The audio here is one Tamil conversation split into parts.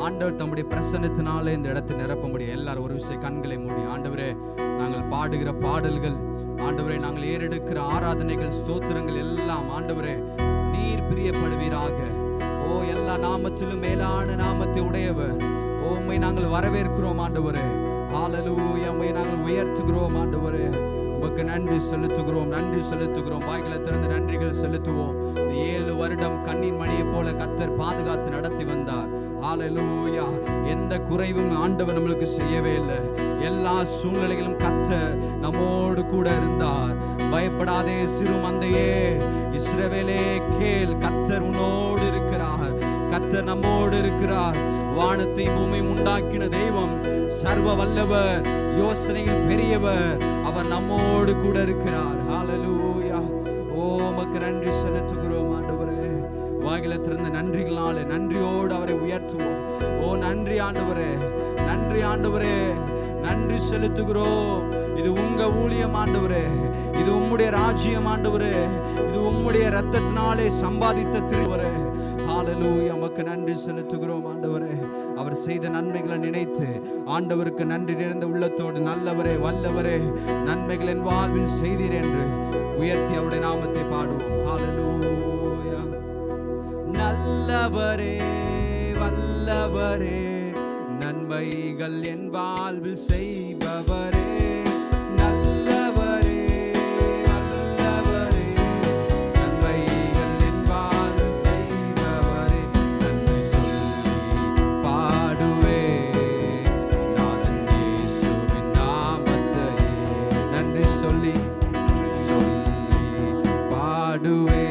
ஆண்டவர் தம்முடைய பிரசன்னத்தினாலே இந்த இடத்தை நிரப்ப முடியும். எல்லாரும் ஒரு விஷயம் கண்களை மூடி, ஆண்டவரே நாங்கள் பாடுகிற பாடல்கள், ஆண்டவரே நாங்கள் ஏறெடுக்கிற ஆராதனைகள், ஸ்தோத்திரங்கள் எல்லாம் ஆண்டவரே நீர் பிரியப்படுவீராக. ஓ, எல்லா நாமத்திலும் மேலான நாமத்தை உடையவர், உம்மை நாங்கள் வரவேற்கிறோம் ஆண்டவரே. ஹல்லேலூயா, உம்மை நாங்கள் உயர்த்துகிறோம் ஆண்டவரே. உமக்கு நன்றி செலுத்துகிறோம், நன்றி செலுத்துகிறோம். வாய்களை திறந்து நன்றிகள் செலுத்துவோம். 7 வருடம் கண்ணின் மணியை போல கர்த்தர் பாதுகாத்து நடத்தி வந்தார். ஹல்லேலூயா, எந்த குறைவும் ஆண்டவர் நம்மளுக்கு செய்யவே இல்லை. எல்லா சூழ்நிலைகளும் கர்த்தர் நம்மோடு கூட இருந்தார். பயப்படாதே சிறு மந்தையே, இஸ்ரவேலே கேள், கர்த்தர் உன்னோடு இருக்கிறார், கர்த்தர் நம்மோடு இருக்கிறார். வானத்தை பூமியை உண்டாக்கின தெய்வம் சர்வ வல்லவர், யோசனையில் பெரியவர், அவர் நம்மோடு கூட இருக்கிறார். ஹல்லேலூயா. ஓ, உமக்கு நன்றி செலுத்துகிறோம் ஆண்டவரே. வாயில திறந்த நன்றிகளாலே நன்றியோடு அவரை உயர்த்துவோம். ஓ, நன்றி ஆண்டவரே, நன்றி ஆண்டவரே, நன்றி செலுத்துகிறோம். இது உங்க ஊழியம் ஆண்டவரே, இது உம்முடைய ராஜ்யம் ஆண்டவரே, இது உம்முடைய இரத்தத்தினாலே சம்பாதித்த திருவரே. ஹல்லேலூயா, உமக்கு நன்றி செலுத்துகிறோம் ஆண்டவரே. அவர் செய்த நன்மைகளை நினைத்து ஆண்டவருக்கு நன்றி நிறைந்த உள்ளத்தோடு, நல்லவரே வல்லவரே, நன்மைகள் என் வாழ்வில் செய்தீர் என்று உயர்த்தி அவருடைய நாமத்தை பாடுவோம். ஹல்லேலூயா. நல்லவரே வல்லவரே, நன்மைகள் என் வாழ்வில் செய்பவரே, நல்லவரே வல்லவரே, நன்மைகள் என் வாழ்வில் செய்பவரே. நன்றி சொல்லி பாடுவே நாதன் இயேசுவின் நாமத்தையே, நன்றி சொல்லி பாடுவே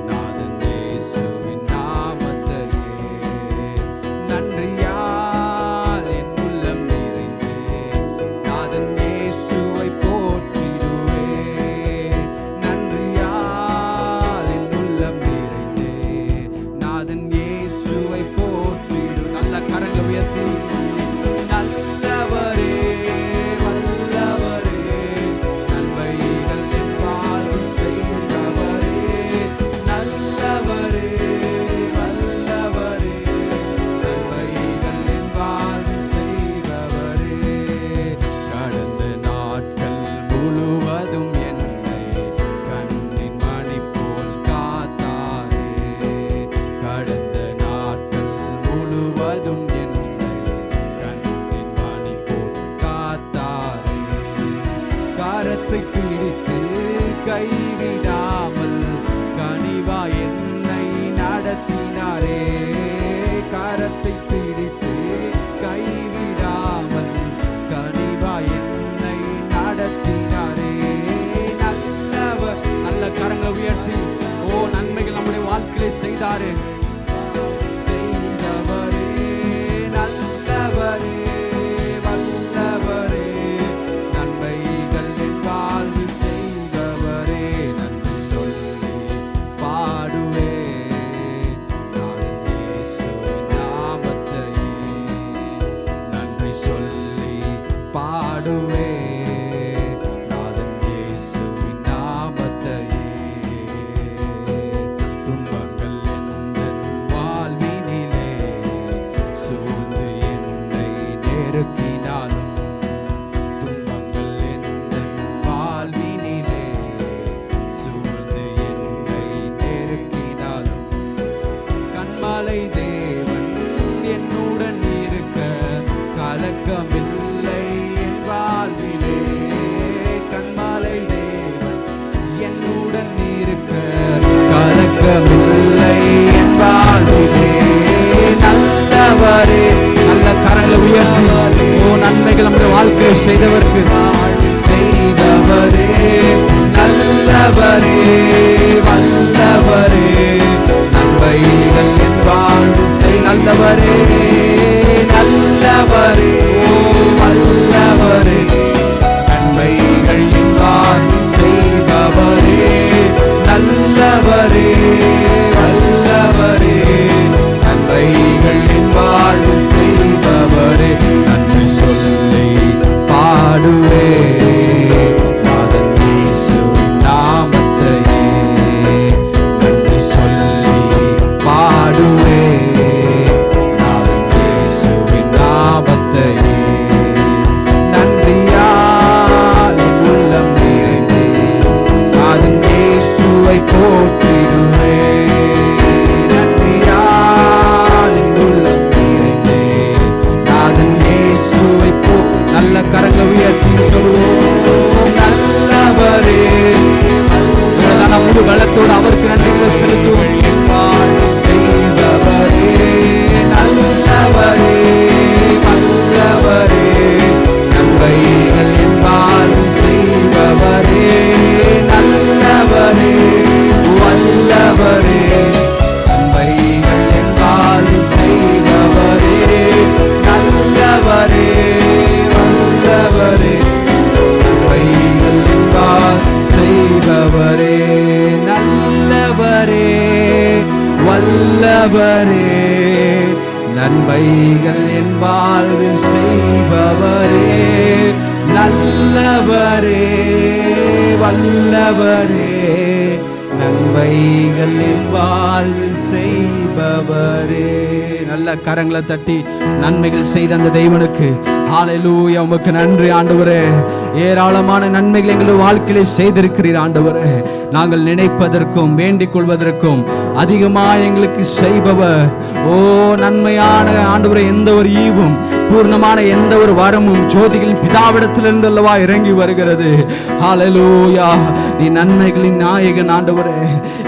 நாதன் இயேசுவின் நாமத்தையே. நன்றியால் என் உள்ளம் நிறைந்தே நாதன் இயேசுவை போற்றிடுவே. நன்றியால் என் உள்ளம் நிறைந்தே நாதன் இயேசுவை போற்றிடு. நல்ல கரங்களை உயர்த்தி, நல்லவரே வல்லவரே, நன்மைகள் என் வாழ்வில் செய்தவரே, நல்லவரே வல்லவரே, நன்மைகள் என் வாழ்வில் செய்பவரே. கடந்த நாட்கள் முழுவதும் என்னை கண்ணின் மணி போல் காத்தாரே, கடந்த நாட்கள் முழுவதும் என்னை கண்ணின் மணி போல் காத்தாரே. கரத்தை பிடித்து கைவிடாமல் கனிவா என்னை நடத்தினாரே, கரத்தை பிடித்து கைவிடாமல் கனிவா என்னை நடத்தினாரே. நல்லவர், நல்ல கரங்களை உயர்த்தி, ஓ, நன்மைகள் நம்முடைய வாழ்க்கையிலே செய்தாரே, செய்தவரே, நல்லவரே வல்லவரே, நன்மைகள் என் வாழ்வில் செய்தவரே. நன்றி சொல்லி பாடுவே நாதன் இயேசுவின் நாமத்தையே, நன்றி சொல்லி பாடுவே நாதன் இயேசுவின் நாமத்தையே. துன்பங்கள் எந்தன் வாழ்வினிலே சூழ்ந்து என்னை நெருக்கினாலும், துன்பங்கள் எந்தன் வாழ்வினிலே சூழ்ந்து என்னை நெருக்கினாலும், கண்மலை தேவன் என்னுடன் இருக்க கலக்கமில்லை என் வாழ்விலே, கண்மலை தேவன் என்னுடன் இருக்க கலக்கமில்லை என் வாழ்விலே. நல்லவரே, நல்ல கரங்களை உயர்த்தி, ஓ, நன்மைகள் நம்முடைய வாழ்க்கையை செய்தவருக்கு செய்தவரே, நல்லவரே வல்லவரே, நன்மைகள் என் வாழ்வில் செய். நல்லவரே நல்லவரே, ஓ, வல்லவரே, நன்மைகள் என் வாழ்வில் செய்பவரே, நல்லவரே வல்லவரே, நன்மைகள் என் வாழ்வில் செய்பவரே. நன்றி சொல்லி பாடுவே நாதன் இயேசுவின் நாமத்தையே, நன்றி சொல்லி பாடுவே நாதன் நன்மைகள் என் வாழ்வில் செய்பவரே, நல்லவரே, வல்லவரே, நன்மைகள் என் வாழ்வில் செய்பவரே. நல்ல கரங்களை தட்டி நன்மைகள் செய்த அந்த தெய்வனுக்கு ஹல்லேலூயா, உமக்கு நன்றி ஆண்டவரே. ஏராளமான நன்மைகள் எங்கள் வாழ்க்கையிலே செய்திருக்கிறீர் ஆண்டவரே. நாங்கள் நினைப்பதற்கும் வேண்டிக் கொள்வதற்கும் அதிகமாக எங்களுக்கு செய்பவர். ஓ நன்மையான ஆண்டவரே, எந்த ஒரு ஈவும் பூர்ணமான எந்த ஒரு வரமும் ஜோதிகளின் பிதாவிடத்திலிருந்து அல்லவா இறங்கி வருகிறது. ஹல்லேலூயா, நீ நன்மைகளின் நாயகன் ஆண்டவரே.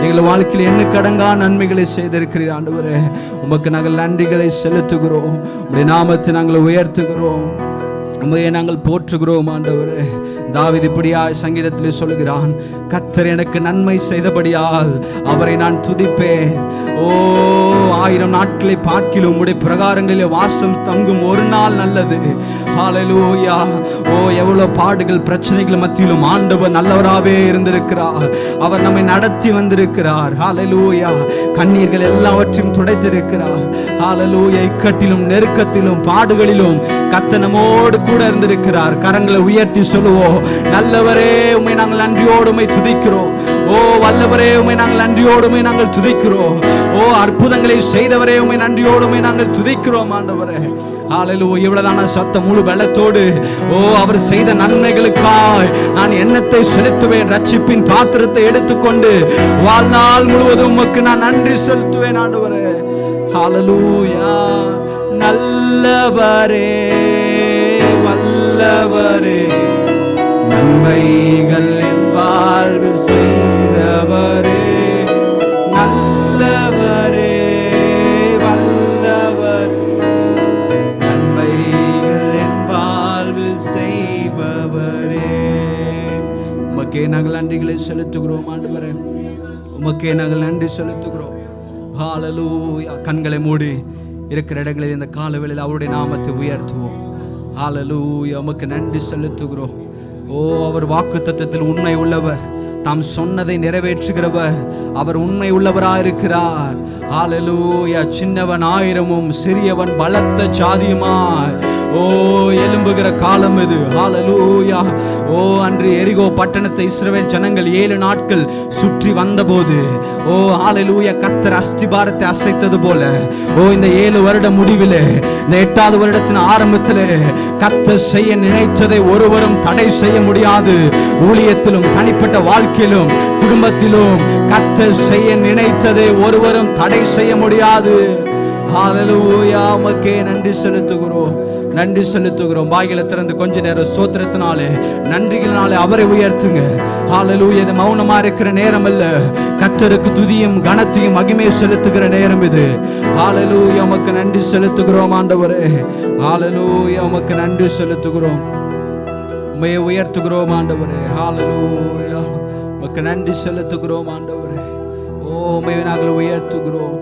எங்கள் வாழ்க்கையில் எண்ணுக்கடங்கா நன்மைகளை செய்திருக்கிறீர் ஆண்டவரே. உமக்கு நாங்கள் நன்றிகளை செலுத்துகிறோம். உம்முடைய நாமத்தை நாங்கள் உயர்த்துகிறோம். உம்மையை நாங்கள் போற்றுகிறோம் ஆண்டவரே. தாவீது இப்படியாய் சங்கீதத்திலே சொல்லுகிறான், கர்த்தர் எனக்கு நன்மை செய்தபடியால் அவரை நான் துதிப்பேன். ஓ 1000 நாட்களை பார்க்கிலும் உம்முடைய பிரகாரங்களிலே வாசம் தங்கும் ஒரு நாள் நல்லது. ஹல்லேலூயா. ஓ எவ்வளவு பாடுகள் பிரச்சனைகள் மத்தியிலும் ஆண்டவர் நல்லவராகவே இருந்திருக்கிறார். அவர் நம்மை நடத்தி வந்திருக்கிறார். ஹல்லேலூயா. கண்ணீர்கள் எல்லாவற்றையும் துடைத்திருக்கிறார். ஹல்லேலூயா. இக்கட்டிலும் நெருக்கத்திலும் பாடுகளிலும் கர்த்தர் நம்மோடு கூட இருந்திருக்கிறார். கரங்களை உயர்த்தி சொல்லுவோம், நல்லவரே உம்மை நாங்கள் நன்றியோடு உம்மை துதிக்கிறோம். ஓ வல்லவரே உம்மை நாங்கள் நன்றியோடு உம்மை நாங்கள் துதிக்கிறோம். ஓ அற்புதங்களை செய்தவரே உம்மை நன்றியோடு உம்மை நாங்கள் துதிக்கிறோம் ஆண்டவரே. ஹல்லேலூயா. இவ்வளவுதான சத்தம் முழு பலத்தோடு ஓ அவர் செய்த நன்மைகளுக்காய் நான் எண்ணத்தை செலுத்துவேன். ரட்சிப்பின் பாத்திரத்தை எடுத்துக்கொண்டு வாழ்நாள் முழுவதும் உமக்கு நான் நன்றி செலுத்துவேன் ஆண்டவரே. ஹல்லேலூயா. நல்லவரே, வல்லவரே, நன்மைகள் என் வாழ்வில் செய்தவரே, நல்லவரே, வல்லவரே, நன்மைகள் என் வாழ்வில் செய்பவரே. உமக்கே நாங்கள் நன்றிகளை செலுத்துகிறோம் ஆண்டவரே. உமக்கே நாங்கள் நன்றி செலுத்துகிறோம். ஹல்லேலூயா. கண்களை மூடி இருக்கிற இடங்களில் இந்த காலவேளையில் அவருடைய நாமத்தை உயர்த்துவோம். ஹல்லேலூயா. உமக்கு நன்றி செலுத்துகிறோம். ஓ அவர் வாக்குத்தத்தத்தில் உண்மை உள்ளவர், தாம் சொன்னதை நிறைவேற்றுகிறவர். அவர் உண்மை உள்ளவராயிருக்கிறார். ஹல்லேலூயா. சின்னவன் 1000மும் சிறியவன் பலத்த சாதியுமாய் ஓ எழும்புகிற காலம் இது. ஹல்லேலூயா. ஓ அன்று எரிகோ பட்டணத்தை இஸ்ரவேல் ஜனங்கள் 7 நாட்கள் சுற்றி வந்தபோது ஓ ஹல்லேலூயா கர்த்தர் அஸ்திபாரத்தை அசைத்தது போல ஓ இந்த 7 வருட முடிவிலே, இந்த 8வது வருடத்தின் ஆரம்பத்திலே கர்த்தர் செய்ய நினைத்ததை ஒருவரும் தடை செய்ய முடியாது. ஊழியத்திலும் தனிப்பட்ட வாழ்க்கையிலும் குடும்பத்திலும் கர்த்தர் செய்ய நினைத்ததை ஒருவரும் தடை செய்ய முடியாது. ஹல்லேலூயா. உமக்கே நன்றி செலுத்துகிறோம், நன்றி செலுத்துகிறோம். வாயில திறந்து கொஞ்ச நேரம் ஸ்தோத்திரத்தினாலே நன்றிகளினாலே அவரை உயர்த்துங்க. ஹல்லேலூயா. இது மௌனமா இருக்கிற நேரம் அல்ல, கர்த்தருக்கு துதியும் கனத்தையும் மகிமையை செலுத்துகிற நேரம் இது. ஹல்லேலூயா. உமக்கு நன்றி செலுத்துகிறோம் ஆண்டவரே. ஹல்லேலூயா. உமக்கு நன்றி செலுத்துகிறோம், உம்மையை உயர்த்துகிறோம் ஆண்டவரே. ஹல்லேலூயா. உமக்கு நன்றி செலுத்துகிறோம் ஆண்டவரே. ஓ உம்மையை நாங்கள் உயர்த்துகிறோம்.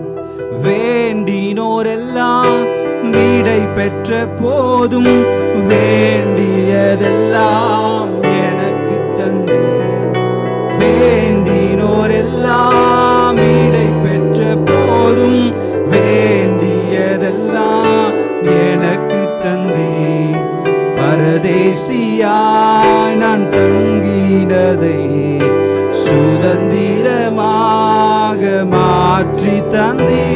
வேண்டினோரெல்லாம் வீடை பெற்ற போதும் வேண்டியதெல்லாம் எனக்கு தந்து, வேண்டினோரெல்லாம் வீடை பெற்ற போதும் வேண்டியதெல்லாம் எனக்கு தந்து, பரதேசியாய் நான் தங்கினதை சுதந்திரமாக மாற்றி தந்தே,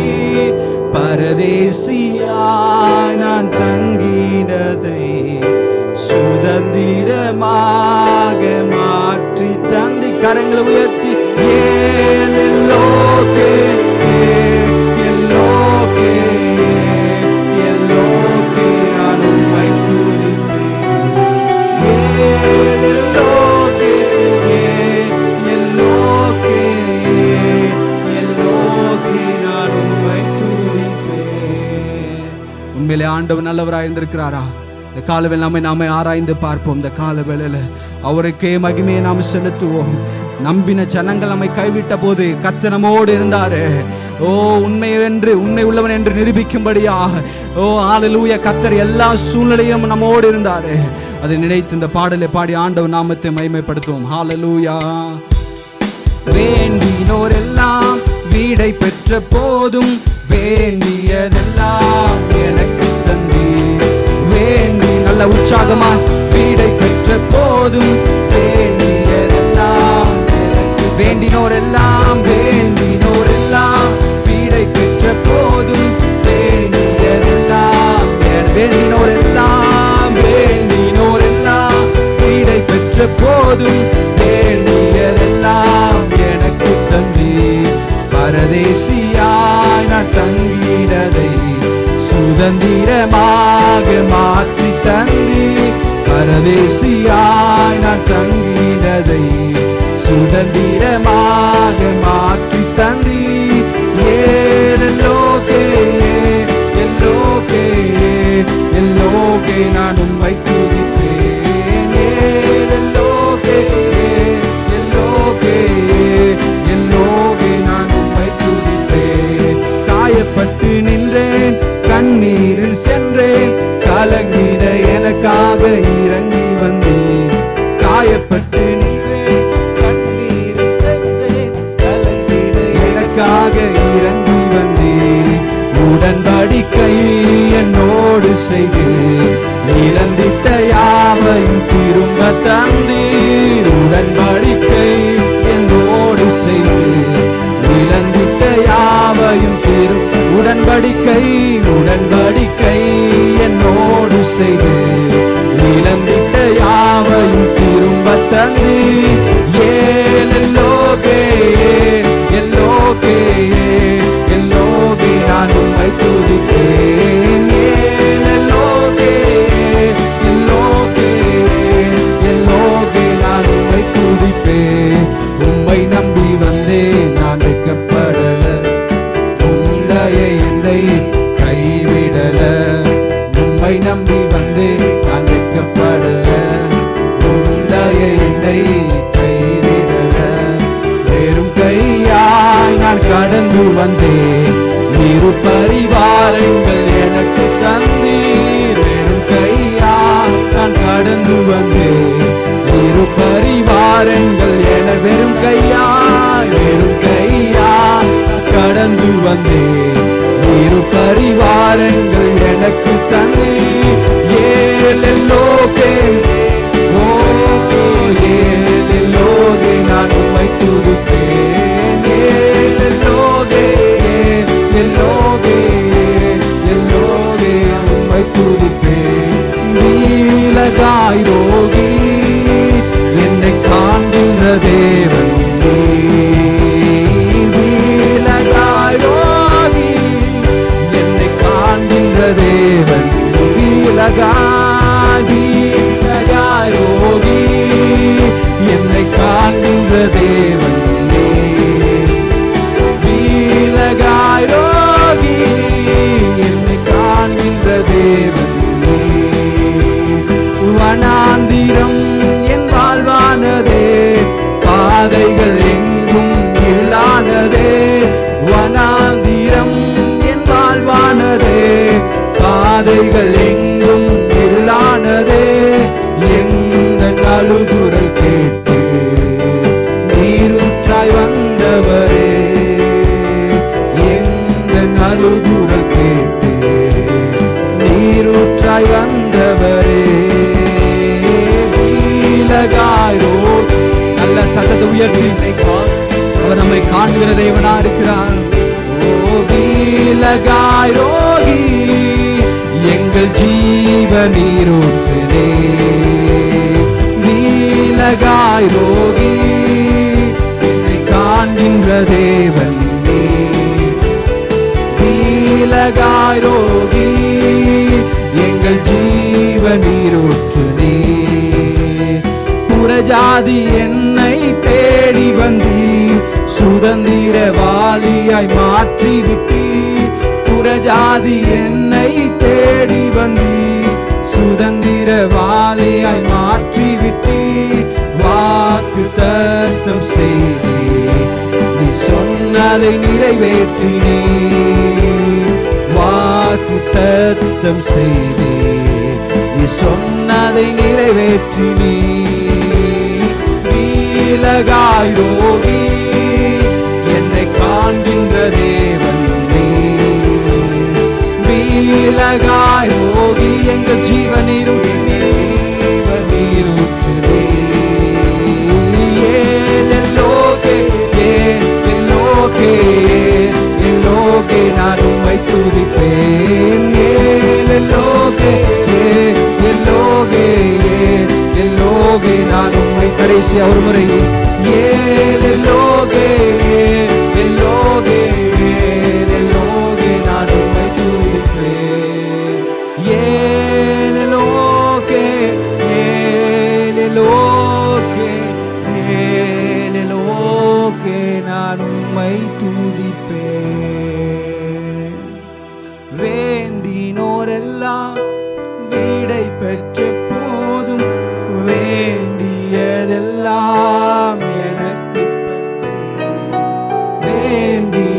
பரதேசியாய் நான் தங்கினதை சுதந்திரமாக மாற்றி தந்தி. கரங்களை உயர்த்தி எல்லோகே எல்லோகே எல்லோகே அனுமை துதிப்பேன். எல்லோகே எல்லோகே எல்லோகே நான் உம்மை துதிப்பேன். உண்மையிலே ஆண்டவர் நல்லவராய் இருந்திருக்கிறாரா? இந்த காலவேளை நாமே ஆராய்ந்து பார்ப்போம். இந்த காலவேளையில அவருக்கே மகிமையை நாம் செலுத்துவோம். நம்பின ஜனங்கள் நம்மை கைவிட்ட போது கர்த்தர் நம்மோடு இருந்தாரு. ஓ உண்மை உள்ளவன் என்று நிரூபிக்கும்படியாக ஓ ஹல்லேலூயா கர்த்தர் எல்லா சூழ்நிலையும் நம்மோடு இருந்தாரு. அதை நினைத்து இந்த பாடலை பாடி ஆண்டவர் நாமத்தை மகிமைப்படுத்துவோம். ஹல்லேலூயா. வேண்டினோரெல்லாம் வீடை பெற்ற போதும் வேண்டியதெல்லாம் நல்ல உற்சாகமா வீடை பெற்ற போதும் வேண்டினோரெல்லாம் வீடை பெற்ற போதும் வேண்டினோரெல்லாம் வீடை பெற்ற போதும் வேண்டியதெல்லாம் எனக்கு தந்தி பரதேசியாய் நான் தங்கினதை சுதந்திரமாக மாற்றி தந்தி பரதேசியாய் நான் தங்கினதை சுதந்திரமாக மாற்றி தந்தி எல்லோகே நான் உம்மை துதிப்பேன் எல்லோகே நான் உம்மை துதிப்பேன் காயப்பட்டு நின்றேன் கண்ணீரில் சென்றேன் கலங்கிட எனக்காக இறங்கி வந்தேன் காயப்பட்டு நின்றேன் கண்ணீரில் சென்றேன் கலங்கிட எனக்காக இறங்கி வந்தேன் உடன்படிக்கை என்னோடு செய்து இழந்திட்ட யாவையும் திரும்ப தந்தீர் உடன்படிக்கை என்னோடு செய்து இழந்திட்ட யாவையும் உடன்படிக்கை என்னோடு செய்து இழந்திட்ட யாவையும் திரும்ப தந்தீர் எல்லோகே நான் உம்மை துதிப்பேன் எல்லோகே நான் உம்மை துதிப்பேன் உம்மை நம்பி வந்தேன் நான் வெட்கப்படல உம்மையை என்னை கைவிடல உம்மை நம்பி வந்தேன் நான் வெட்கப்படல உம்மையை என்னை கைவிடல வெறும் கையாய் நான் கடந்து வந்தேன் இரு பரிவாரங்கள் எனக்கு தந்தீர் வெறும் கையாய் நான் கடந்து வந்தேன் இரு பரிவாரங்கள் என வெறும் கையாய் கடந்து வந்தேன் இரு பரிவாரங்கள் எனக்கு தந்தீர் எல்லோகே நான் உம்மை துதிப்பேன் எல்லோகே உம்மை துதிப்பேன் நீலகாய் ரோகி என்னை காண்கின்ற தேவன் நீலகாய் ரோகி என்னை காண்கின்ற தேவன் நீலகாய் ரோகி என்னை காண்கின்ற தேவன் நீலகாய் ரோகி என்னை காண்கின்ற தேவன் வனாந்திரம் என் வாழ்வானதே பாதைகள் எங்கும் இல்லானதே வனாந்திரம் என் வாழ்வானதே பாதைகள் எங்கும் இருளானதே எந்த அழுகுரல் கேட்டு நீரூற்றாய் வந்தவரே எந்த அழுகுரல் கேட்டு நீரூற்றாய் வந்தவரே நல்ல சத்தத்தை உயர்த்தி அவர் நம்மை காண்கிற தேவனா இருக்கிறார் வீலகாய் ரோகி எங்கள் ஜீவ நீரூற்றினே வீலகாய் ரோகி என்னை காண்கின்ற தேவன் வீலகாய் ரோகி எங்கள் ஜீவ நீரூற்றினே புறஜாதி என்னை தேடி வந்தீர் சுதந்திரவாளியாய் மாற்றி விட்டீர் புறஜாதி என்னை தேடி வந்தீர் சுதந்திரவாளியாய் மாற்றி விட்டீர் வாக்கு தத்தம் செய்தீர் நீ சொன்னதை நிறைவேற்றினீர் வாக்கு தத்தம் செய்தீர் நீ சொன்னதை நிறைவேற்றினீர் நீலகாய் ரோகி என்னை காண்கின்ற தேவன் நீலகாய் ரோகி எங்கள் ஜீவ நீரூற்றினே துதிப்பேன். ஏலோகே ஏலோகே ஏலோகே நான் உம்மை கடைசி ஒரு முறை ஏலோகே ஏலோகே ஏலோகே நான் உம்மை துதிப்பேன். ஏலோகே ஏலோகே ஏலோகே நான் உம்மை துதிப்பேன். வேண்டினோரெல்லாம் வீடை பெற்ற போதும் வேண்டியதெல்லாம் எனக்கு வேண்டினோரெல்லாம்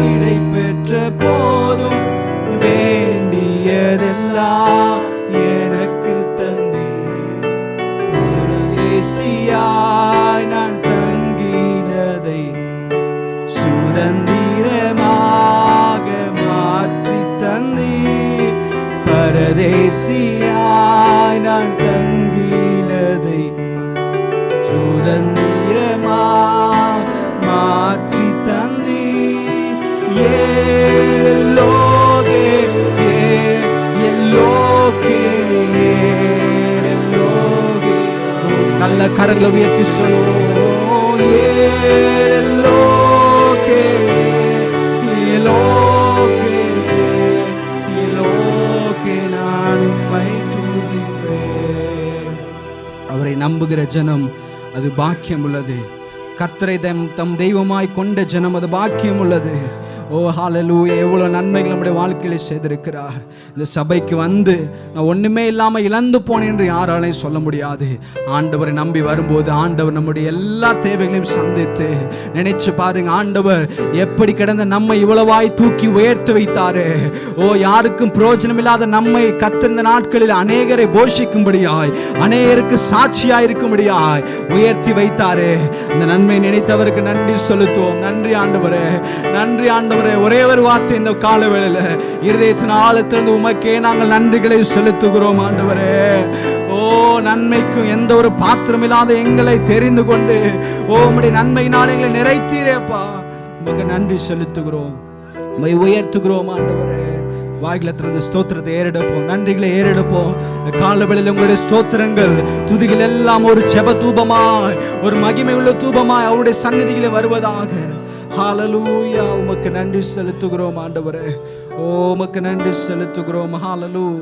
வீடை பெற்ற போதும் வேண்டியதெல்லாம் எனக்கு தந்தீர். தேசியாய் நான் தங்கினதை சுதந்திரமாக மாற்றி தந்தீர். பரதேசியாய் நான் தங்கினதை சுதந்திரமாக மாற்றி தந்தீர். ஏலோகே ஏலோகே ஏலோகே நல்ல கரங்களை உயர்த்தி சொல்லுவோம். ஏலோகே ஏலோகே ஏலோகே நான் உம்மை துதிப்பேன். அவரை நம்புகிற ஜனம் அது பாக்கியம் உள்ளது. கர்த்தரை தம் தெய்வமாய் கொண்ட ஜனம் அது பாக்கியம் உள்ளது. ஓ ஹல்லேலூயா, எவ்வளவு நன்மைகள் நம்முடைய வாழ்க்கையில செய்திருக்கிறார். இந்த சபைக்கு வந்து நான் ஒண்ணுமே இல்லாம இழந்து போனேன் என்று யாராலையும் சொல்ல முடியாது. ஆண்டவரை நம்பி வரும்போது ஆண்டவர் நம்முடைய எல்லா தேவைகளையும் சந்தித்து நினைச்சு பாருங்க, ஆண்டவர் எப்படி கிடந்த நம்மை இவ்வளவாய் தூக்கி உயர்த்தி வைத்தாரு. ஓ யாருக்கும் பிரயோஜனம் இல்லாத நம்மை கத்திருந்த நாட்களில் அநேகரை போஷிக்கும்படியாய் அநேகருக்கு சாட்சியாய் இருக்கும்படியாய் உயர்த்தி வைத்தாரு. அந்த நன்மை நினைத்தவருக்கு நன்றி செலுத்துவோம். நன்றி ஆண்டவரே, நன்றி ஆண்டவரே. ஒரே ஒரு வார்த்தை இந்த கால வேளையில இருதயத்தின் ஆழத்திலிருந்து உமக்கே நாங்கள் நன்றிகளை செலுத்துகிறோம் ஆண்டவரே. ஓ நன்மைக்கும் எந்த ஒரு பாத்திரம் இல்லாத எங்களை தெரிந்து கொண்டு ஓ உம்முடைய நன்மையினால் எங்களை நிறைத்தீரேப்பா, உமக்கு நன்றி செலுத்துகிறோம், உம்மை உயர்த்துகிறோம் ஆண்டவரே. வாய்களை திறந்து ஸ்தோத்திரத்தை ஏறெடுப்போம், நன்றிகளை ஏறெடுப்போம். காலவெளியில் உங்களுடைய ஸ்தோத்திரங்கள் துதிகள் எல்லாம் ஒரு ஜெப தூபமாய் ஒரு மகிமை உள்ள தூபமாய் அவருடைய சந்நிதியிலே வருவதாக. ஹல்லேலூயா, உமக்கு நன்றி செலுத்துகிறோம் ஆண்டவரே. ஓ உமக்கு நன்றி செலுத்துகிறோம். ஹல்லேலூயா,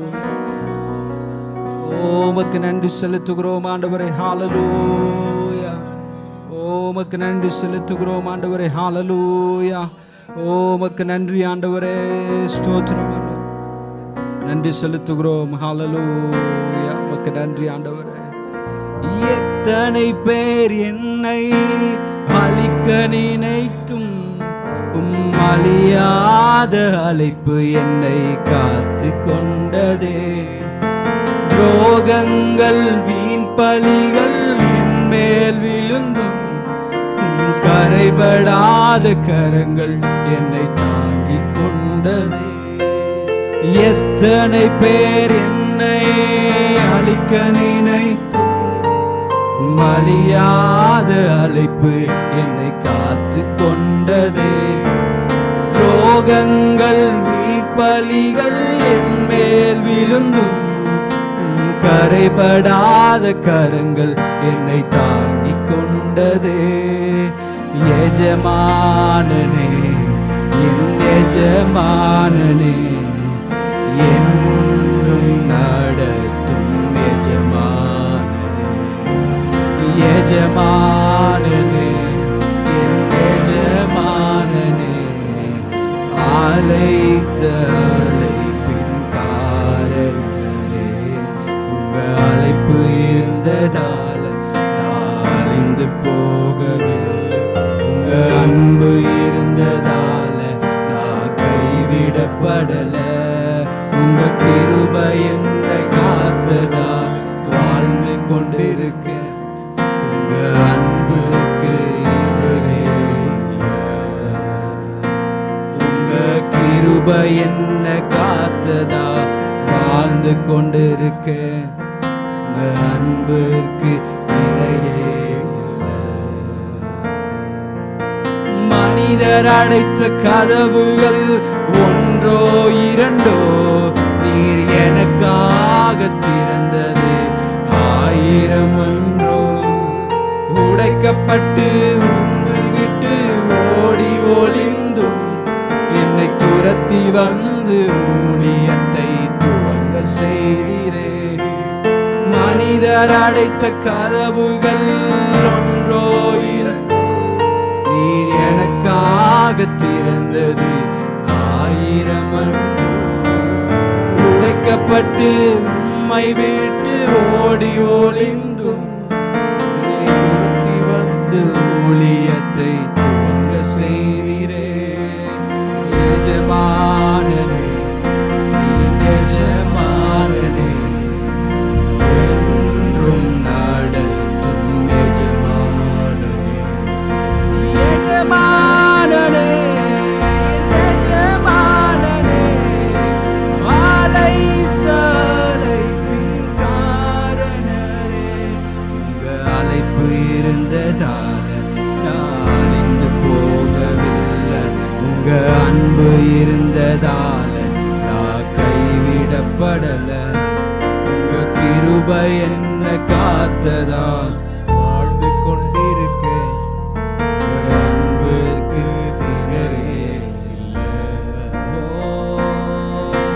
ஓ உமக்கு நன்றி செலுத்துகிறோம் ஆண்டவரே. ஹல்லேலூயா, ஓ உமக்கு நன்றி செலுத்துகிறோம் ஆண்டவரே. ஹல்லேலூயா, ஓ உமக்கு நன்றி ஆண்டவரே. ஸ்தோத்திரம் ஆண்டவரே, நன்றி செலுத்துகிறோம். ஹல்லேலூயா, உமக்கு நன்றி ஆண்டவரே. எத்தனை பேர் என்னை அழிக்க நினைத்தும் அழியாத அழைப்பு என்னை காத்து கொண்டதே. துரோகங்கள் வீண் பழிகள் என் மேல் விழுந்தும் கரைபடாத கரங்கள் என்னை தாங்கிக் கொண்டதே. எத்தனை பேர் என்னை அழிக்க நினைத்தும் அழியாத அழைப்பு என்னை காத்து கொண்டதே. துரோகங்கள் வீட்பலிகள் என் மேல் விழுந்தும் கரைபடாத கரங்கள் என்னை தாங்கிக் கொண்டதே. எஜமானனே என் எஜமானனே என்றும் நடத்தும் எஜமானனே. எஜமானனே என் எஜமானனே அழைத்த அழைப்பின் காரணரே. உங்க அழைப்பு இருந்ததால நான் அழிந்து போகவில்லை. உங்க அன்பு இருந்ததால நான் கைவிடப்படல. உங்க கிருபை என்னை காத்ததா வாழ்ந்து கொண்டிருக்கேன். உங்க அன்புக்கு ஈடே இல்லை. உங்க கிருபை என்ன காத்ததா வாழ்ந்து கொண்டிருக்கேன். உங்க அன்புக்கு இணையே இல்லை. மணி மனிதர் அடைத்த கதவுகள் ஒன்றோ இரண்டோ, நீர் எனக்காக திறந்தது 1000 ஒன்றோ. உடைக்கப்பட்டு உம்மை விட்டு ஓடி ஒளிந்தும் என்னை துரத்தி வந்து ஊழியத்தை துவங்க செய்தீரே. மனிதர் அடைத்த கதவுகள் ஒன்றோ இரண்டோ, நீர் எனக்காக திறந்தது 1000 ஒன்றோ. உடைக்கப்பட்டு உம்மை விட்டு ஓடி ஒளிந்தும் என்னை துரத்தி வந்து ஊழியத்தை துவங்க செய்தீரே. எஜமானனே, எஜமானனே, என்றும் நடத்தும் எஜமானனே. எஜமானனே, எஜமானனே, அழைத்த அழைப்பின் காரணரே. உங்க அழைப்பு இருந்ததால நான் அழிந்து போகவில்லை. உங்க அன்பு இருந்ததால நான் கைவிடப்படல. உங்க கிருபை என்ன காத்ததால் வாழ்ந்து கொண்டிருக்கேன். அன்பிற்கு நிகரே இல்லை.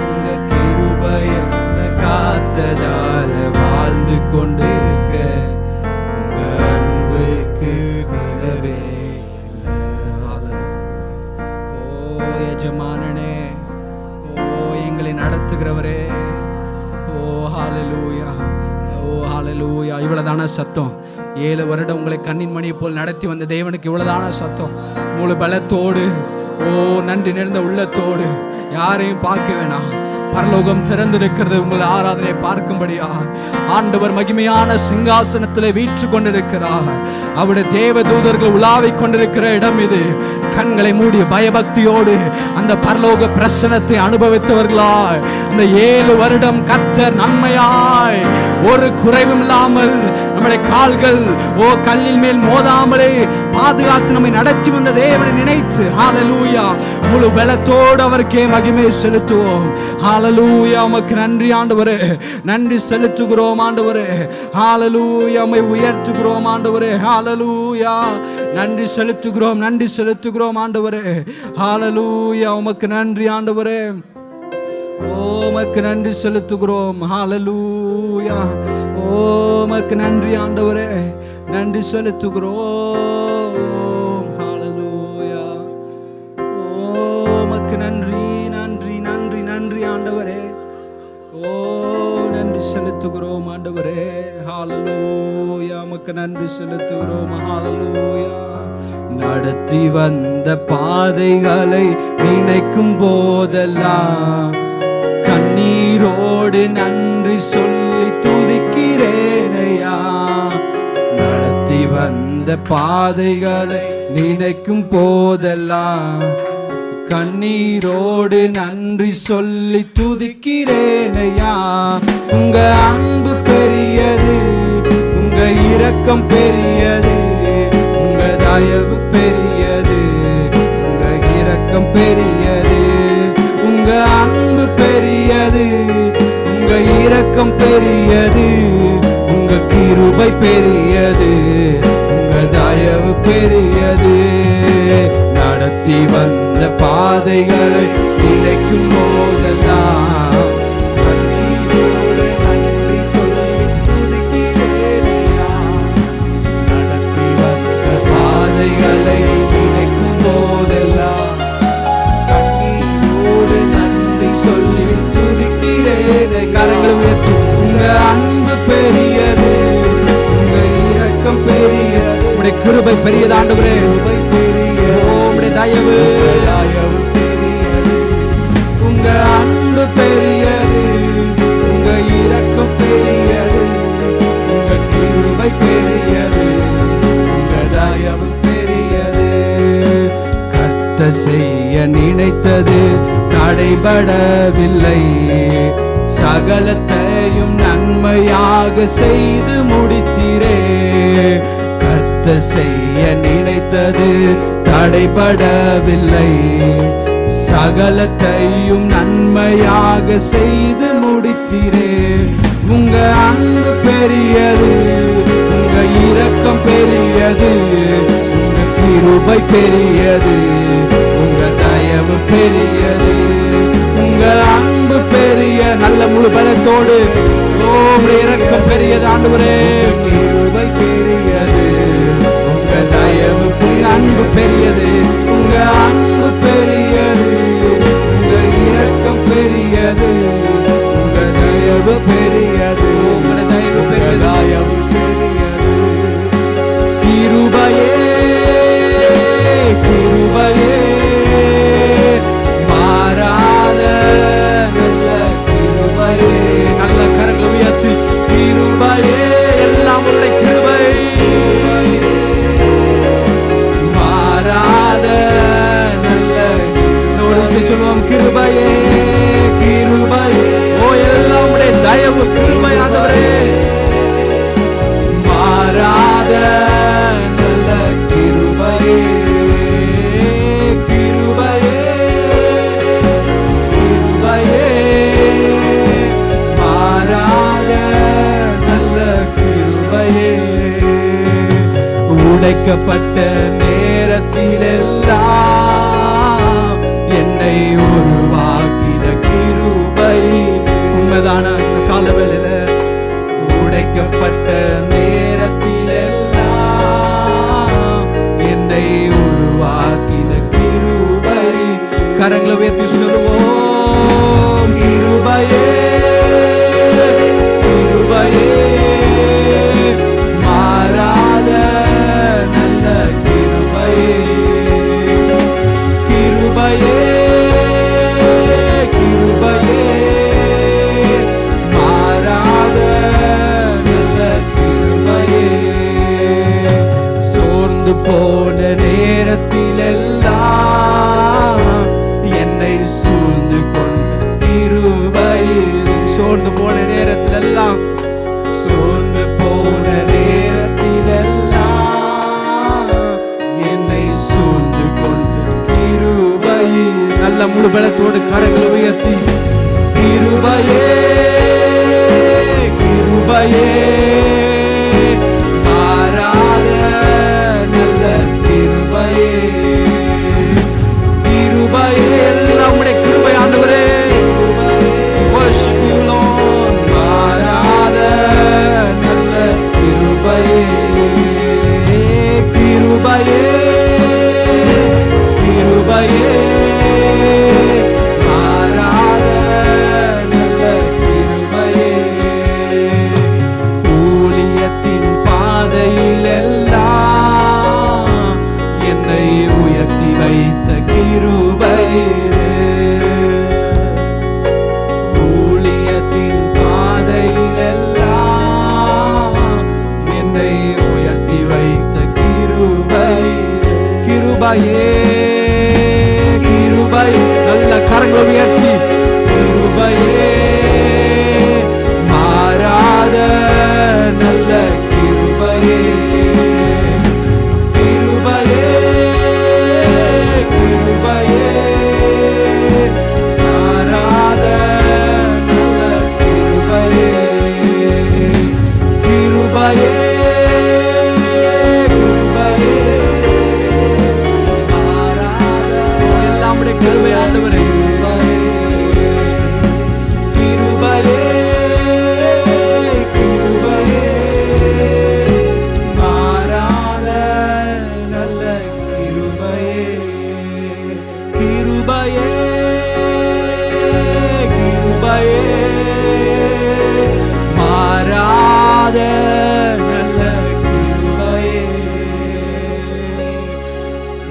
உங்க கிருபை என்ன காத்ததால வாழ்ந்து கொண்டிருக்கேன். உங்க அன்புக்கு நிகரே இல்லை. எஜமானனே, எங்களை நடத்துகிறவரே, ஹல்லேலூயா, ஹல்லேலூயா. இவ்வளவுதான சத்தம்? 7 வருடம் உங்களை கண்ணின் மணியை போல் நடத்தி வந்த தேவனுக்கு இவ்வளவுதான சத்தம்? முழு பலத்தோடு, நன்றி நிறைந்த உள்ளத்தோடு, யாரையும் பார்க்க வேணாம், பரலோகம் திறந்திருக்கிறது உங்கள் ஆராதனை பார்க்கும்படியா. ஆண்டவர் மகிமையான சிங்காசனத்தில் வீற்று கொண்டிருக்கிறார். அவருடைய தேவ தூதர்கள் உலாவிக் கொண்டிருக்கிற இடம் இது. கண்களை மூடி பயபக்தியோடு அந்த பரலோக பிரசனத்தை அனுபவித்தவர்களாய் அந்த 7 வருடம் கர்த்தர் நன்மையாய் ஒரு குறைவும் இல்லாமல் நம்முடைய கால்கள் கல்லில் மேல் மோதாமலே பாதுகாத்து நம்மை நடத்தி வந்த தேவனை நினைத்து ஹல்லேலூயா முழு பலத்தோடு அவருக்கே மகிமை செலுத்துவோம். ஹல்லேலூயா. உமக்கு நன்றி ஆண்டவரே, நன்றி செலுத்துகிறோம் ஆண்டவரே. ஹல்லேலூயா. உம்மை உயர்த்துகிறோம் ஆண்டவரே. ஹல்லேலூயா. நன்றி செலுத்துகிறோம், நன்றி செலுத்துகிறோம் ஆண்டவரே. ஹல்லேலூயா. உமக்கு நன்றி ஆண்டவரே. உமக்கு நன்றி செலுத்துகிறோம். ஹல்லேலூயா. உமக்கு நன்றி ஆண்டவரே, நன்றி செலுத்துகிறோம். ஹல்லேலூயா. உமக்கு நன்றி, நன்றி, நன்றி, நன்றி ஆண்டவரே. நன்றி செலுத்துகிறோம் ஆண்டவரே. ஹல்லேலூயா. உமக்கு நன்றி செலுத்துகிறோம். ஹல்லேலூயா. நடத்தி வந்த பாதைகளை நினைக்கும் போதெல்லாம் கண்ணீரோடு நன்றி சொல்லி துதிக்கிறேனையா. நடத்தி வந்த பாதைகளை நினைக்கும் போதெல்லாம் கண்ணீரோடு நன்றி சொல்லி துதிக்கிறேனையா. உங்க அன்பு பெரியது, உங்க இரக்கம் பெரியது, உங்க தயவு பெரியது, உங்க இரக்கம் பெரியது, உங்க அன்பு பெரியது, உங்க இரக்கம் பெரியது, உங்க கிருபை பெரியது, உங்க தயவு பெரியது. நடத்தி வந்த பாதைகளை நினைக்கும் போதெல்லாம் கண்ணீரோடு நன்றி சொல்லி துதிக்கிறேனையா. நடத்தி வந்த பாதைகளை நினைக்கும் போதெல்லாம் கண்ணீரோடு நன்றி சொல்லி துதிக்கிறேனே. கரங்களை உயர்த்தி உங்க அன்பு பெரியது, உங்க இரக்கம் பெரியது, உங்களுடைய கிருபை பெரியது ஆண்டவரே. உங்களுடைய தயவு பெரியது, உங்க அன்பு பெரியது, உங்க இரக்கம் பெரியது, உங்க கிருபை பெரியது, உங்க தயவு பெரியது. கர்த்தர் செய்ய நினைத்தது தடைபடவில்லை, சகலத்தையும் நன்மையாக செய்து முடித்தீரே. கர்த்தர் கர்த்தர் செய்ய நினைத்தது தடைபடவில்லை. சகலத்தையும் நன்மையாக செய்து முடித்தீரே. உங்க அன்பு பெரியது, உங்க இரக்கம் பெரியது, உங்க கிருபை பெரியது, உங்க தயவு பெரியது, உங்க அன்பு பெரிய நல்ல முழு பலத்தோடு இரக்கம் பெரியது ஆண்டவரே. கிருபை பெரியது, உங்க தயவு, உங்க அன்பு பெரியது, உங்க அன்பு பெரியது, உங்க இரக்கம் பெரியது, உங்க தயவு பெரியது, உங்க தயவு பெரியது, தயவு பெரியது. கிருபையே கிருபையே மாறாத நல்ல கிருபையே. நல்ல கரங்களை உயர்த்தி கிருபையே, எல்லாம் உன்னுடைய கிருபை மாறாத நல்ல. இன்னொரு விஷயம் சொல்லுவோம், கிருபையே கிருபையே. ஓ, எல்லாம் உன்னுடைய தயவு கிருபை ஆண்டவரே. மாறாத நல்ல கிருபையே கிருபையே கிருபையே மாறாத நல்ல கிருபையே. உடைக்கப்பட்ட நேரத்திலெல்லாம் என்னை உருவாக்கின கிருபை. உண்மைதான காலவேளையில உடைக்கப்பட்ட நேரத்திலெல்லாம் என்னை உருவாக்கின கிருபை. கரங்களை உயர்த்தி சொல்லுவோம், கிருபையே கிருபையே மாறாத நல்ல கிருபையே. கிருபையே கிருபையே மாறாத நல்ல கிருபையே. சோர்ந்து போன நேரத்திலெல்லாம் என்னை சூழ்ந்து கொண்ட கிருபை. சோர்ந்து போன நேரத்திலெல்லாம், சோர்ந்து போன நேரத்திலெல்லாம் என்னை சூழ்ந்து கொண்ட கிருபை. நல்ல முழு பலத்தோடு கரங்களை உயர்த்தி கிருபையே கிருபையே மாறாத நல்ல கிருபையே. கிருபையே, எல்லாம் உம்முடைய கிருபை ஆண்டவரே. worship you Lord. மாறாத நல்ல கிருபையே கிருபையே கிருபையே மாறாத நல்ல கிருபையே. ஊழியத்தின் பாதையிலெல்லாம் என்னை உயர்த்தி வைத்த கிருபை. ஊழியத்தின் பாதையிலெல்லாம் என்னை உயர்த்தி வைத்த கிருபை. கிருபையே கிருபை. நல்ல கரங்களை உயர்த்தி கிருபையே மாறாத நல்ல கிருபையே. கிருபையே கிருபையே மாறாத நல்ல கிருபையே. கிருபையே கிருபையே மாறாத. எல்லாம் உம்முடைய கிருபை ஆண்டவரே. கிருபையே கிருபையே மாறாத நல்ல கிருபையே. கிருபையே கிருபையே மாறாத நல்ல கிருபையே.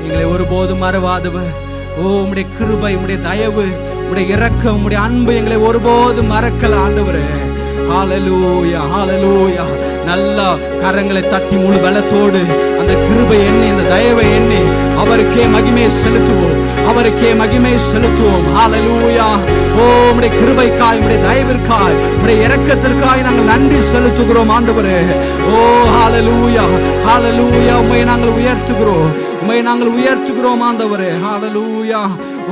எங்களை ஒருபோதும் மறவாதவர். ஓ, உம்முடைய கிருபை, உம்முடைய தயவு, உம்முடைய இரக்கம், உம்முடைய அன்பு எங்களை ஒருபோதும் மறக்கல ஆண்டவரே. ஹalleluya ஹalleluya. நல்ல கரங்களை தட்டி முழு பலத்தோடு அந்த கிருபை எண்ணி, அந்த தயவை எண்ணி அவருக்கே மகிமையை செலுத்துவோம். அவருக்கே மகிமை செலுத்துவோம். ஹல்லேலூயா. ஓ உம்முடைய கிருபைக்காய், உம்முடைய தயவிற்காய், உம்முடைய இரக்கத்திற்காய் நாங்கள் நன்றி செலுத்துகிறோம் ஆண்டவரே. ஓ ஹல்லேலூயா, ஹல்லேலூயா. உம்மை நாங்கள் உயர்த்துகிறோம், உம்மை நாங்கள் உயர்த்துகிறோம் ஆண்டவரே. ஹல்லேலூயா.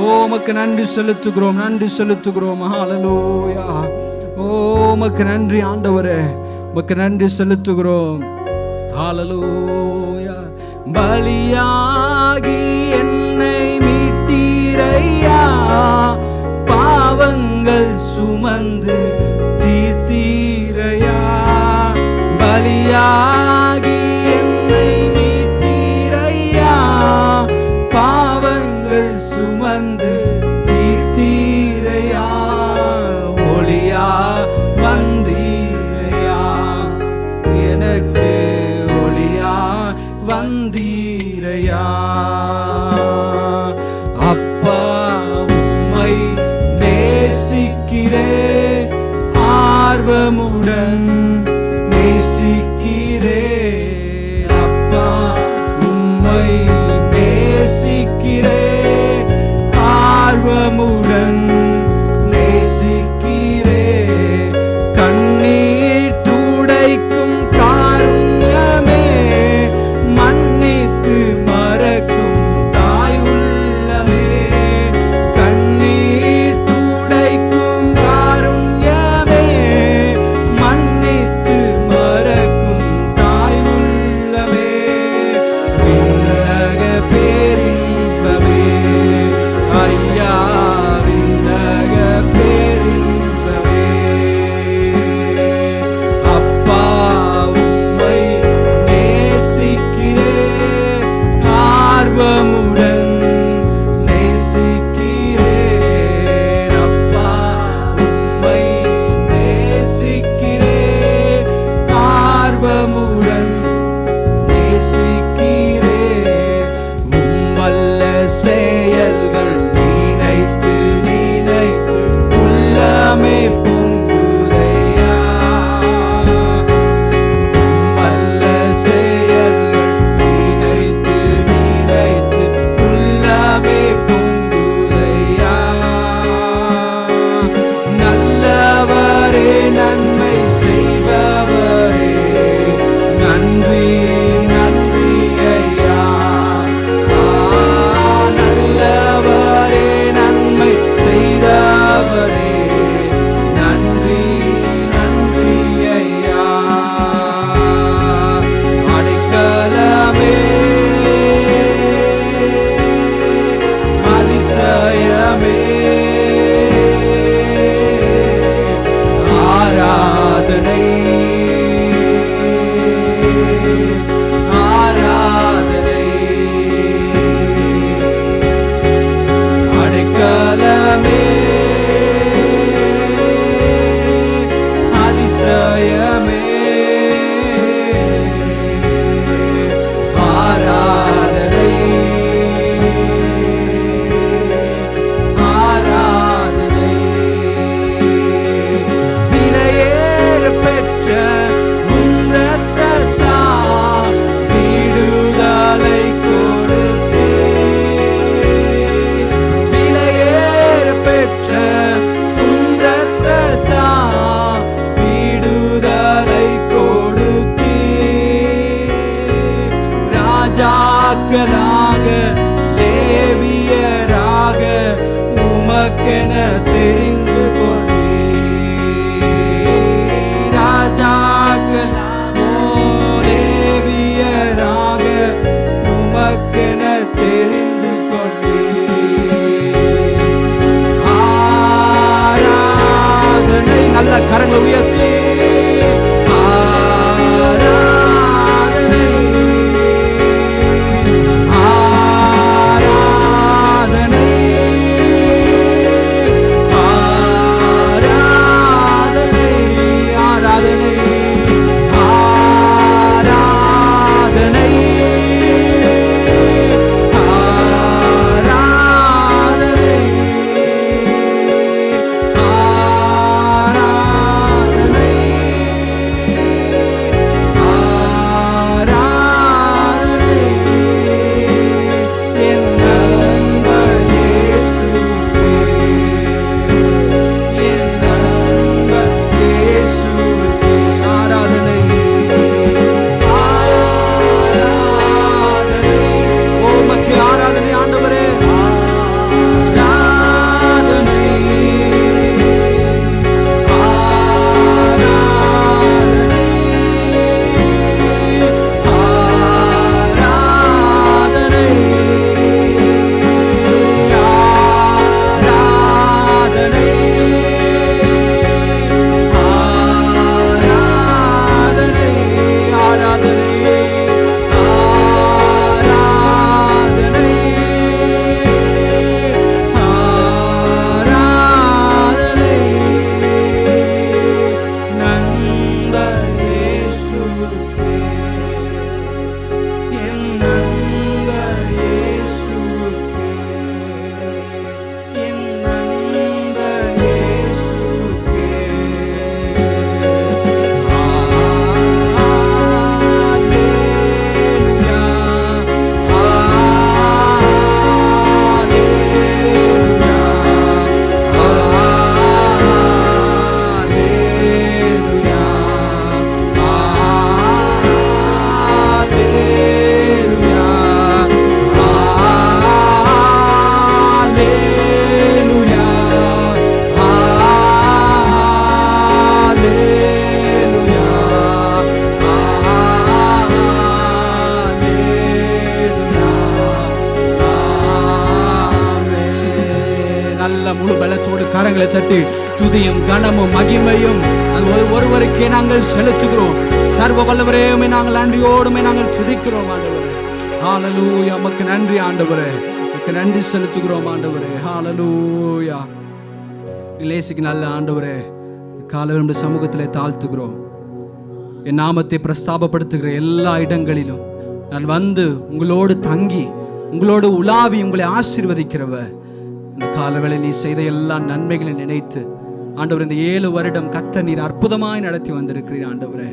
ஓ உமக்கு நன்றி செலுத்துகிறோம், நன்றி செலுத்துகிறோம். ஹல்லேலூயா. ஓ உமக்கு நன்றி ஆண்டவரே, உமக்கு நன்றி செலுத்துகிறோம். ஹல்லேலூயா. பலியாகி என்னை மீட்டீரையா, பாவங்கள் சுமந்து தீர்த்தீரையா. பலியாகி என்னை மீட்டீரையா, பாவங்கள் சுமந்து தீர்த்தீரையா. ஒளியா வந்தீரையா, எனக்கு ஒளியா வந்தீரையா. அப்பா உம்மை நேசிக்கிறேன், ஆர்வமுடன் நேசிக்கிறேன். அப்பா உம்மை நேசிக்கிறேன், ஆர்வமுடன் நேசிக்கிறேன். கண்ணீர் துடைக்கும் காருண்யமே, மன்னித்து மறக்கும் தாய் உள்ளமே. கண்ணீர் துடைக்கும் காருண்யமே, மன்னித்து மறக்கும் தாய் உள்ளமே. விண்ணக பேரின்பமே ஐயா, விண்ணக பேரின்பமே. அப்பா உம்மை நேசிக்கிறேன், ஆர்வமுடன் நேசிக்கிறேன். அப்பா உம்மை நேசிக்கிறேன், ஆர்வமுடன் நேசிக்கிறேன். உம்மல்ல செயல்கள் நினைத்து நினைத்து உள்ளமே பொங்குதையா. உம்மல்ல செயல்கள் நினைத்து நினைத்து உள்ளமே பொங்குதையா. நல்லவரே, நன்மை செய்பவரே, நன்றி நன்றி ஐயா. நல்லவரே, நன்மை செய்தவரே, நன்றி நன்றி ஐயா. அடைக்கலமே, அதிசயமே, ஆராதனை ஆராதனை. அடைக்கலமே, அதிசயமே, ஆராதனை ஆராதனை. விலையேற பெற்ற உம் இரத்தத்தால் விடுதலை கொடுத்தீர். விலையேற பெற்ற உம் இரத்தத்தால் விடுதலை கொடுத்தீர். ராஜாக்களாக லேவியராக உமக்கென தெரிந்து கொண்டீர். ராஜாக்களாக லேவியராக உமக்கென தெரிந்து கொண்டீர். ஆராதனை. நல்ல கரங்களை உயர்த்தி ஆராதனை ஆராதனை ஆராதனை. கரங்களை தட்டி துதியும் கனமும் மகிமையும் அது ஒருவருக்கே நாங்கள் செலுத்துகிறோம். சர்வ வல்லவரே, உம்மை நாங்கள் நன்றியோடுமே நாங்கள் துதிக்கிறோம் ஆண்டவரே. ஹல்லேலூயா. உமக்கு நன்றி ஆண்டவரே, உமக்கு நன்றி செலுத்துகிறோம் ஆண்டவரே. ஹல்லேலூயா. இயேசுக்கு நல்ல ஆண்டவரே, காலையில் நம்முடைய சமூகத்திலே தாழ்த்துகிறோம். என் நாமத்தை பிரஸ்தாபப்படுத்துகிற எல்லா இடங்களிலும் நான் வந்து உங்களோடு தங்கி உங்களோடு உலாவி உங்களை ஆசீர்வதிக்கிறவர். இந்த காலவேளை நீ செய்த எல்லா நன்மைகளை நினைத்து ஆண்டவர், இந்த 7 வருடம் கர்த்தர் நீர் அற்புதமாய் நடத்தி வந்திருக்கிறீர் ஆண்டவரே.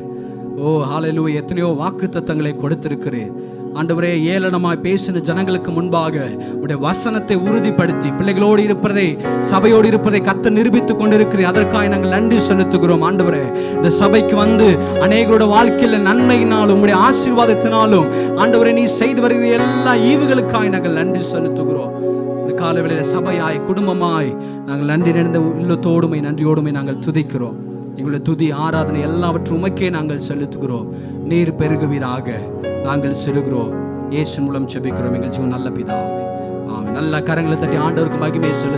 ஓ ஹல்லேலூயா. எத்தனையோ வாக்கு தத்தங்களை கொடுத்திருக்கிறேன் ஆண்டவரே. ஏளனமாய் பேசின ஜனங்களுக்கு முன்பாக உடைய வசனத்தை உறுதிப்படுத்தி பிள்ளைகளோடு இருப்பதை, சபையோடு இருப்பதை கர்த்தர் நிரூபித்துக் கொண்டிருக்கிறேன். அதற்காக நாங்கள் நன்றி செலுத்துகிறோம் ஆண்டவரே. இந்த சபைக்கு வந்து அநேகரோட வாழ்க்கையில் நன்மையினாலும் உங்களுடைய ஆசீர்வாதத்தினாலும் ஆண்டவரே நீ செய்து வருகிற எல்லா ஈவுகளுக்காக நாங்கள் நன்றி செலுத்துகிறோம். இந்த காலவேளையில் சபையாய் குடும்பமாய் நாங்கள் நன்றி நிறைந்த உள்ளத்தோடுமை நன்றியோடுமை நாங்கள் துதிக்கிறோம். எங்களுடைய துதி ஆராதனை எல்லாவற்றும் உமக்கே நாங்கள் செலுத்துகிறோம். நீர் பெருகுவீராக நாங்கள் செலுகிறோம். இயேசு மூலம் ஜெபிக்கிறோம் எங்கள் ஜீவன் நல்ல பிதாவே. ஆமென். நல்ல கரங்களை தட்டி ஆண்டவருக்கு மகிமையை செலுத்துகிறோம்.